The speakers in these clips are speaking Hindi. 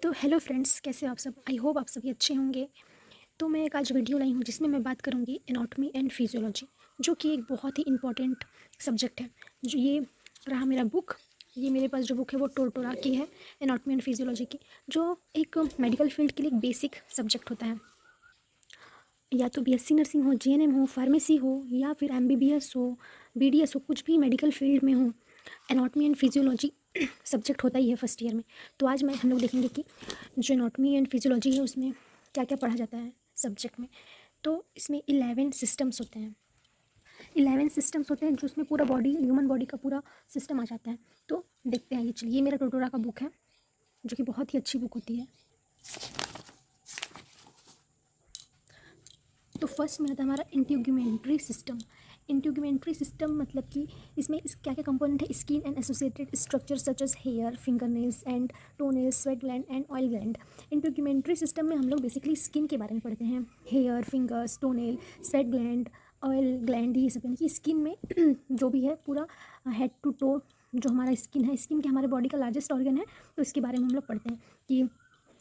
तो हेलो फ्रेंड्स, कैसे हो आप सब। आई होप आप सभी अच्छे होंगे। तो मैं एक आज वीडियो लाई हूँ जिसमें मैं बात करूँगी एनाटॉमी एंड फिजियोलॉजी, जो कि एक बहुत ही इम्पॉर्टेंट सब्जेक्ट है। जो ये रहा मेरा बुक, ये मेरे पास जो बुक है वो टोटोरा की है, एनाटॉमी एंड फिजियोलॉजी की, जो एक मेडिकल फील्ड के लिए एक बेसिक सब्जेक्ट होता है। या तो बीएससी नर्सिंग हो, जीएनएम हो, फार्मेसी हो, या फिर एमबीबीएस हो, बीडीएस हो, कुछ भी मेडिकल फील्ड में हो, एनाटॉमी एंड फिजियोलॉजी सब्जेक्ट होता ही है फर्स्ट ईयर में। तो आज हम लोग देखेंगे कि जो एनाटॉमी एंड फिजियोलॉजी है उसमें क्या क्या पढ़ा जाता है सब्जेक्ट में। तो इसमें 11 सिस्टम्स होते हैं। 11 सिस्टम्स होते हैं जो उसमें पूरा बॉडी, ह्यूमन बॉडी का पूरा सिस्टम आ जाता है। तो देखते हैं, ये चलिए, ये मेरा टोटोरा का बुक है जो कि बहुत ही अच्छी बुक होती है। तो फर्स्ट में आता है हमारा इंटीग्यूमेंट्री सिस्टम। इंटीग्यूमेंट्री सिस्टम मतलब कि इसमें क्या क्या कंपोनेंट है, skin and associated structure such as hair, finger nails and toenails, sweat gland and oil gland. Integumentary system में हम लोग बेसिकली स्किन के बारे में पढ़ते हैं। Hair, fingers, toenail, sweat gland, oil gland, ये सब यानी कि स्किन में जो भी है पूरा हेड टू टो जो हमारा स्किन है, स्किन के हमारे बॉडी का लार्जेस्ट ऑर्गन है। तो इसके बारे में हम लोग पढ़ते हैं कि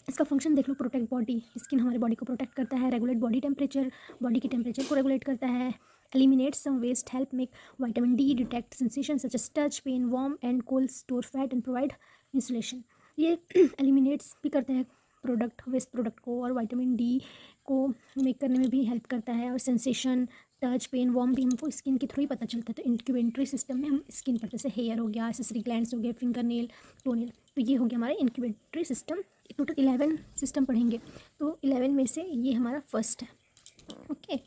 इसका फंक्शन देख लो। प्रोटेक्ट बॉडी, स्किन हमारे बॉडी को प्रोटेक्ट करता है। रेगुलेट बॉडी टेम्परेचर, बॉडी की टेम्परेचर को रेगुलेट करता है। Eliminate some waste, help make vitamin D, detect sensation such as touch, pain, warm and cold, store fat and provide insulation. ये एलिमिनेट्स भी करता है प्रोडक्ट, वेस्ट प्रोडक्ट को, और विटामिन डी को मेक करने में भी हेल्प करता है। और सेंसेशन, टच, पेन, वार्म भी हमको स्किन के थ्रू ही पता चलता है। तो इंक्यूबेटरी सिस्टम में हम स्किन पर, जैसे हेयर हो गया, एसेसरी ग्लैंड्स हो गए, फिंगर नेल, टोनेल, तो ये हो गया हमारा इंक्यूबेटरी सिस्टम। टोटल 11 सिस्टम पढ़ेंगे, तो 11 में से ये हमारा फर्स्ट है। ओके,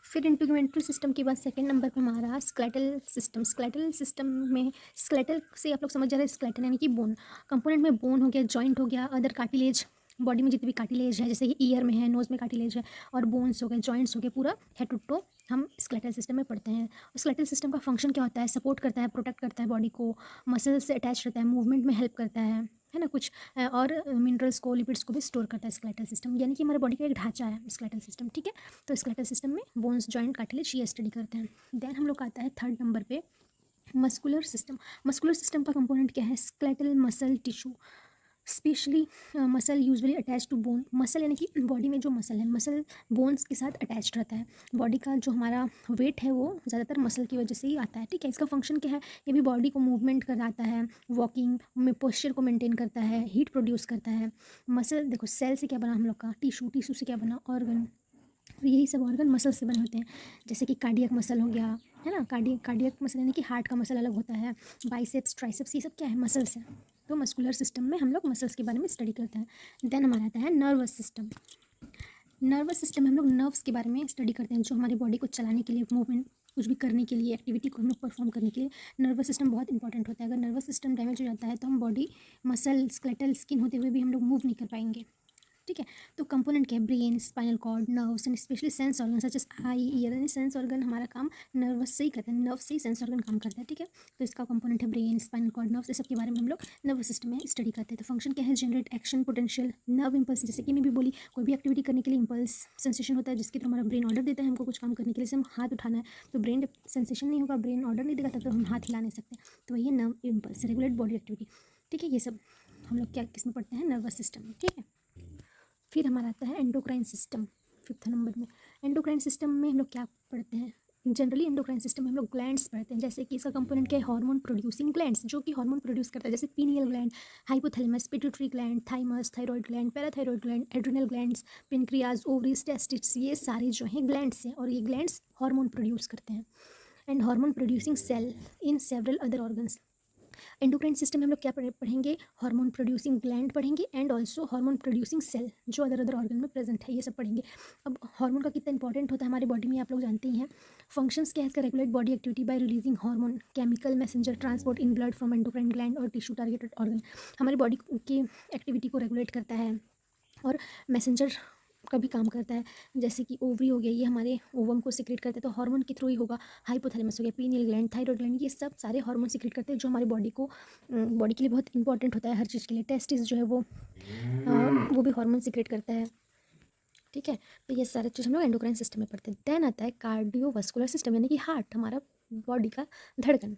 फिर इंटीग्यूमेंट्री सिस्टम के बाद सेकंड नंबर पे हमारा स्केलेटल सिस्टम। स्केलेटल सिस्टम में, स्केलेटल से आप लोग समझ जा रहे हैं, स्केलेटन यानी कि बोन कंपोनेंट में बोन हो गया, जॉइंट हो गया, अदर कार्टिलेज, बॉडी में जितनी भी कार्टिलेज है, जैसे कि ईयर में है, नोज़ में कार्टिलेज है, और बोन्स हो गए, जॉइंट्स हो गए, पूरा हेड टू टो हम स्केलेटल सिस्टम में पढ़ते हैं। और स्केलेटल सिस्टम का फंक्शन क्या होता है, सपोर्ट करता है, प्रोटेक्ट करता है बॉडी को, मसल से अटैच रहता है, मूवमेंट में हेल्प करता है ना, कुछ और मिनरल्स को, लिपिड्स को भी स्टोर करता है स्केलेटल सिस्टम, यानी कि हमारे बॉडी का एक ढांचा है स्केलेटल सिस्टम। ठीक है, तो स्केलेटल सिस्टम में बोन्स, जॉइंट, कार्टिलेज, ये स्टडी करते हैं। देन हम लोग का आता है थर्ड नंबर पे मस्कुलर सिस्टम। मस्कुलर सिस्टम का कंपोनेंट क्या है, skeletal muscle tissue, specially muscle usually attach to bone. Muscle यानी कि बॉडी में जो मसल है, मसल बोन्स के साथ अटैच रहता है। बॉडी का जो हमारा वेट है वो ज़्यादातर मसल की वजह से ही आता है। ठीक है, इसका फंक्शन क्या है, ये भी बॉडी को मूवमेंट कराता है, वॉकिंग में पोस्चर को मेंटेन करता है, हीट प्रोड्यूस करता है। मसल देखो, सेल से क्या बना हम लोग का, टिश्यू, टिश्यू से क्या बना, ऑर्गन, यही सब ऑर्गन मसल से बने होते हैं। जैसे कि कार्डियक मसल हो गया, है ना, कार्डियक मसल यानी कि हार्ट का मसल अलग होता है। बाइसेप्स, ट्राइसेप्स, ये सब क्या है, मसल्स है। तो मस्कुलर सिस्टम में हम लोग मसल्स के बारे में स्टडी करते हैं। देन हमारा आता है नर्वस सिस्टम। नर्वस सिस्टम में हम लोग नर्व्स के बारे में स्टडी करते हैं, जो हमारी बॉडी को चलाने के लिए, मूवमेंट कुछ भी करने के लिए, एक्टिविटी को हम लोग परफॉर्म करने के लिए नर्वस सिस्टम बहुत इंपॉर्टेंट होता है। अगर नर्वस सिस्टम डैमेज हो जाता है तो हम बॉडी, मसल, स्केलेटल, स्किन होते हुए भी हम लोग मूव नहीं कर पाएंगे। ठीक है, तो कंपोनेंट क्या है, brain, spinal cord, nerves and specially sense organ such as eye, ear, यानी सेंस ऑर्गन हमारा काम नर्वस से ही करते हैं, नर्व से ही सेंस ऑर्गन काम करता है। ठीक है, तो इसका कंपोनेंट है ब्रेन, स्पाइनल कॉर्ड, नर्व्स, इस सब के बारे में हम लोग नर्वस सिस्टम में स्टडी करते हैं। तो फंक्शन क्या है, generate action potential, nerve impulse, जैसे कि मैं भी बोली, कोई भी एक्टिविटी करने के लिए इंपल्स सेंसेशन होता है, जिसके थ्रू हमारा ब्रेन ऑर्डर देता है हमको कुछ काम करने के लिए। जैसे हम हाथ उठाना है तो ब्रेन सेंसेशन नहीं होगा, ब्रेन ऑर्डर नहीं देगा, तब तो हम हाथ हिला नहीं सकते। तो वही है nerve impulse, regulate body activity. ठीक है, ये सब हम लोग क्या किस में पढ़ते हैं, नर्वस सिस्टम में। ठीक है, फिर हमारा आता है एंडोक्राइन सिस्टम, फिफ्थ नंबर में। एंडोक्राइन सिस्टम में हम लोग क्या पढ़ते हैं, जनरली एंडोक्राइन सिस्टम में हम लोग ग्लैंड्स पढ़ते हैं। जैसे कि इसका कंपोनेंट क्या है, हार्मोन प्रोड्यूसिंग ग्लैंड्स, जो कि हार्मोन प्रोड्यूस करता है, जैसे pineal gland, hypothalamus, pituitary gland, thymus, thyroid gland, parathyroid gland, adrenal glands, pancreas, ovaries, testis, ये सारे जो हैं ग्लैंड्स हैं, और ये ग्लैंड्स हार्मोन प्रोड्यूस करते हैं। And hormone producing cell in several other organs. Endocrine system में हम लोग क्या पढ़ेंगे, हार्मोन प्रोड्यूसिंग ग्लैंड पढ़ेंगे, and also hormone producing cell जो अदर अदर ऑर्गन में प्रेजेंट है, ये सब पढ़ेंगे। अब हार्मोन का कितना इंपॉर्टेंट होता है हमारी बॉडी में, आप लोग जानते ही हैं। फंक्शंस क्या है इसका, regulate body activity by releasing hormone, chemical messenger transport in blood from endocrine gland और टिश्यू टारगेटेड ऑर्गन। हमारी बॉडी की एक्टिविटी को रेगुलेट करता है और मैसेंजर का भी काम करता है। जैसे कि ओवरी हो गया, ये हमारे ओवम को सिक्रेट करते हैं, तो हार्मोन के थ्रू ही होगा। हाइपोथैलेमस हो गया, पीनियल ग्लैंड, थायराइड ग्लैंड, ये सब सारे हार्मोन सिक्रेट करते हैं, जो हमारी बॉडी को, बॉडी के लिए बहुत इंपॉर्टेंट होता है हर चीज़ के लिए। टेस्टिस जो है वो भी हार्मोन सिक्रेट करता है। ठीक है, तो ये सारे चीज़ हम लोग एंडोक्राइन सिस्टम में पढ़ते हैं। देन आता है कार्डियोवास्कुलर सिस्टम, यानी कि हार्ट, हमारा बॉडी का धड़कन।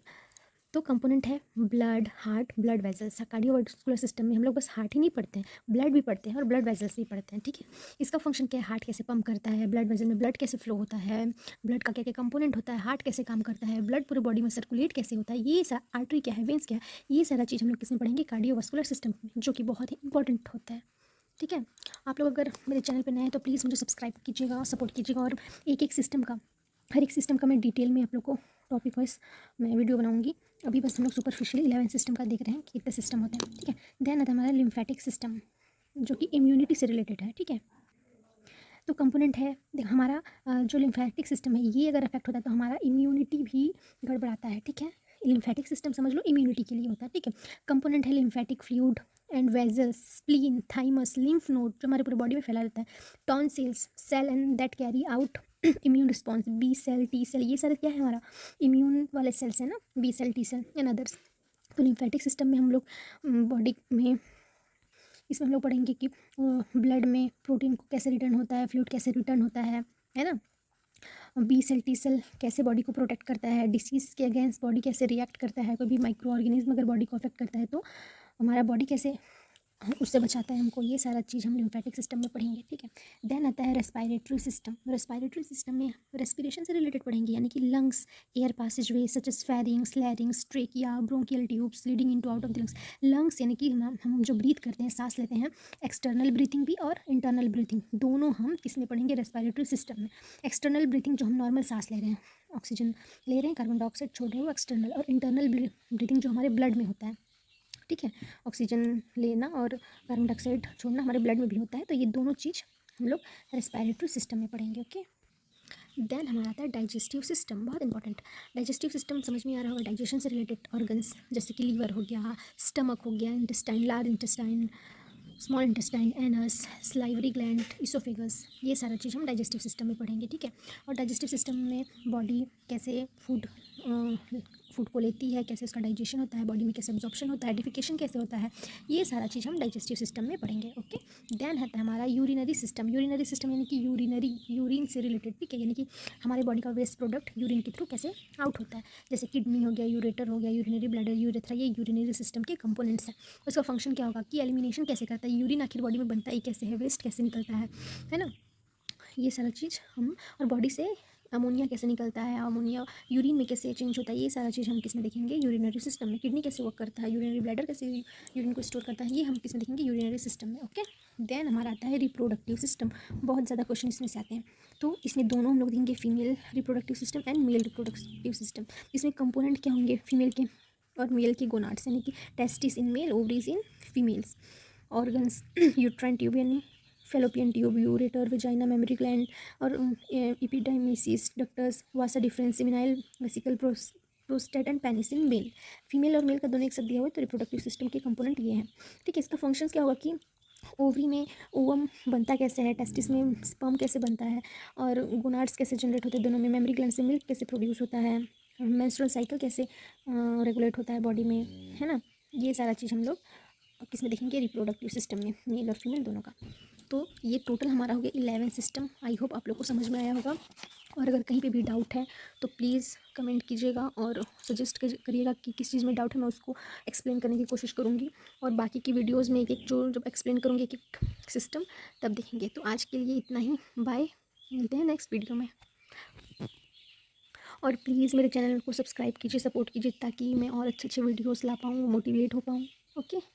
तो कंपोनेंट है blood, heart, blood vessels. Cardiovascular system में हम लोग बस हार्ट ही नहीं पढ़ते हैं, ब्लड भी पढ़ते हैं और ब्लड वेजल्स भी पढ़ते हैं, ठीक है। इसका फंक्शन क्या है, हार्ट कैसे पंप करता है, ब्लड वेजल में ब्लड कैसे फ्लो होता है, ब्लड का क्या क्या कंपोनेंट होता है, हार्ट कैसे काम करता है, ब्लड पूरे बॉडी में सर्कुलेट कैसे होता है, ये सारा आर्टरी क्या है, वेंस क्या है, ये सारा चीज़ हम लोग किसमें पढ़ेंगे, कार्डियोवास्कुलर सिस्टम में, जो कि बहुत ही इंपॉर्टेंट होता है, ठीक है। आप लोग अगर मेरे चैनल पर नए हैं तो प्लीज़ मुझे सब्सक्राइब कीजिएगा, सपोर्ट कीजिएगा, और एक एक सिस्टम का, हर एक सिस्टम का मैं डिटेल में आप लोग को टॉपिक वाइज मैं वीडियो बनाऊंगी। अभी बस हम लोग सुपरफिशियली 11 सिस्टम का देख रहे हैं कि कितने सिस्टम होते हैं, ठीक है। देन आता है हमारा लिम्फेटिक सिस्टम, जो कि इम्यूनिटी से रिलेटेड है, ठीक है। तो कंपोनेंट है देख हमारा जो लिम्फेटिक सिस्टम है, ये अगर अफेक्ट होता है तो हमारा इम्यूनिटी भी गड़बड़ाता है, ठीक है। लिम्फेटिक सिस्टम समझ लो इम्यूनिटी के लिए होता है, ठीक है। कंपोनेंट है lymphatic fluid and vessels, spleen, thymus, lymph node जो हमारे पूरे बॉडी में फैला रहता है, tonsils, cell and that carry out immune response, B cell, T cell, ये सारे क्या है हमारा इम्यून वाले सेल्स है ना, B cell, T cell and others. तो लिम्फेटिक सिस्टम में हम लोग बॉडी में, इसमें हम लोग पढ़ेंगे कि ब्लड में प्रोटीन को कैसे रिटर्न होता है, फ्लूइड कैसे रिटर्न होता है ना। बी सेल, टी सेल कैसे बॉडी को प्रोटेक्ट करता है, डिसीज़ के अगेंस्ट बॉडी कैसे रिएक्ट करता है, कोई भी माइक्रो ऑर्गेनिज्म अगर बॉडी को अफेक्ट करता है तो हमारा बॉडी कैसे उससे बचाता है हमको, ये सारा चीज़ हम लिम्फेटिक सिस्टम में पढ़ेंगे, ठीक है। देन आता है रेस्पिरेटरी सिस्टम। रेस्पिरेटरी सिस्टम में रेस्पिरेशन से रिलेटेड पढ़ेंगे, यानी कि lungs, air passage way such as pharynx, larynx, trachea, bronchial tubes leading into out of the lungs. Lungs यानी कि हम जो ब्रीथ करते हैं, सांस लेते हैं, एक्सटर्नल ब्रीथिंग भी और इंटरनल ब्रीथिंग दोनों हम इसमें पढ़ेंगे रेस्पिरेटरी सिस्टम में। एक्सटर्नल ब्रीथिंग जो हम नॉर्मल सांस ले रहे हैं, ऑक्सीजन ले रहे हैं, कार्बन डाइऑक्साइड छोड़ रहे हैं, वो एक्सटर्नल, और इंटरनल ब्रीथिंग जो हमारे ब्लड में होता है, ठीक है। ऑक्सीजन लेना और कार्बन डाइऑक्साइड छोड़ना हमारे ब्लड में भी होता है, तो ये दोनों चीज़ हम लोग रेस्पिरेटरी सिस्टम में पढ़ेंगे, ओके। देन हमारा आता है डाइजेस्टिव सिस्टम, बहुत इंपॉर्टेंट। डाइजेस्टिव सिस्टम समझ में आ रहा होगा, डाइजेशन से रिलेटेड ऑर्गन्स जैसे कि लीवर हो गया, स्टमक हो गया, intestine, large intestine, small intestine, anus, salivary gland, oesophagus, ये सारा चीज़ हम डाइजेस्टिव सिस्टम में पढ़ेंगे, ठीक है। और डाइजेस्टिव सिस्टम में बॉडी कैसे फूड को लेती है, कैसे उसका डाइजेशन होता है, बॉडी में कैसे एब्जॉर्प्शन होता है, डिफिकेशन कैसे होता है, ये सारा चीज़ हम डाइजेस्टिव सिस्टम में पढ़ेंगे, ओके। देन है हमारा यूरिनरी सिस्टम। यूरिनरी सिस्टम यानी कि यूरिन से रिलेटेड, ठीक है, यानी कि हमारे बॉडी का वेस्ट प्रोडक्ट यूरिन के थ्रू कैसे आउट होता है, जैसे किडनी हो गया, यूरेटर हो गया, यूरिनरी ब्लैडर, यूरेथ्रा, ये यूरिनरी सिस्टम के कंपोनेंट्स हैं। उसका फंक्शन क्या होगा कि एलिमिनेशन कैसे करता है, यूरिन आखिर बॉडी में बनता ही कैसे है, वेस्ट कैसे निकलता है ना, ये सारा चीज़ हम, और बॉडी से अमोनिया कैसे निकलता है, अमोनिया यूरिन में कैसे चेंज होता है, ये सारा चीज़ हम किस में देखेंगे, यूरिनरी सिस्टम में। किडनी कैसे वर्क करता है, यूरिनरी ब्लैडर कैसे यूरिन को स्टोर करता है, ये हम किस में देखेंगे, यूरिनरी सिस्टम में, ओके। देन हमारा आता है रिप्रोडक्टिव सिस्टम। बहुत ज़्यादा क्वेश्चन इसमें से आते हैं, तो इसमें दोनों हम लोग देखेंगे, female reproductive system and male reproductive system. इसमें कंपोनेंट क्या होंगे, फीमेल के और मेल के गोनाड्स, यानी कि testis in male, ovaries in females, organs, uterine tube यानी fallopian tube, ureter, vagina, mammary gland, और epididymis, ductus, vasa deferens, seminal vesicle, prostate and penis in male. Female और मेल का दोनों एक साथ दिया हुआ है, तो रिप्रोडक्टिव सिस्टम के कंपोनेंट ये हैं, ठीक है। इसका फंक्शंस क्या होगा कि ओवरी में ओवम बनता कैसे है, टेस्टिस में स्पर्म कैसे बनता है, और गोनाड्स कैसे जनरेट होते हैं दोनों में, मेमरी ग्लैंड से मिल्क कैसे प्रोड्यूस होता है, मेंस्ट्रुअल साइकिल कैसे रेगुलेट होता है बॉडी में, है ना। ये सारा चीज़ हम लोग किस में देखेंगे, रिप्रोडक्टिव सिस्टम में, मेल और फीमेल दोनों का। तो ये टोटल हमारा हो गया 11 सिस्टम। आई होप आप लोग को समझ में आया होगा, और अगर कहीं पे भी डाउट है तो प्लीज़ कमेंट कीजिएगा और सजेस्ट करिएगा कि किस चीज़ में डाउट है, मैं उसको एक्सप्लेन करने की कोशिश करूँगी, और बाकी की वीडियोज़ में एक एक जो जब एक्सप्लेन करूँगी एक एक सिस्टम तब देखेंगे। तो आज के लिए इतना ही, बाय, मिलते हैं नेक्स्ट वीडियो में। और प्लीज़ मेरे चैनल को सब्सक्राइब कीजिए, सपोर्ट कीजिए, ताकि मैं और अच्छे अच्छे वीडियोज़ ला पाऊँ, मोटिवेट हो पाऊँ, ओके।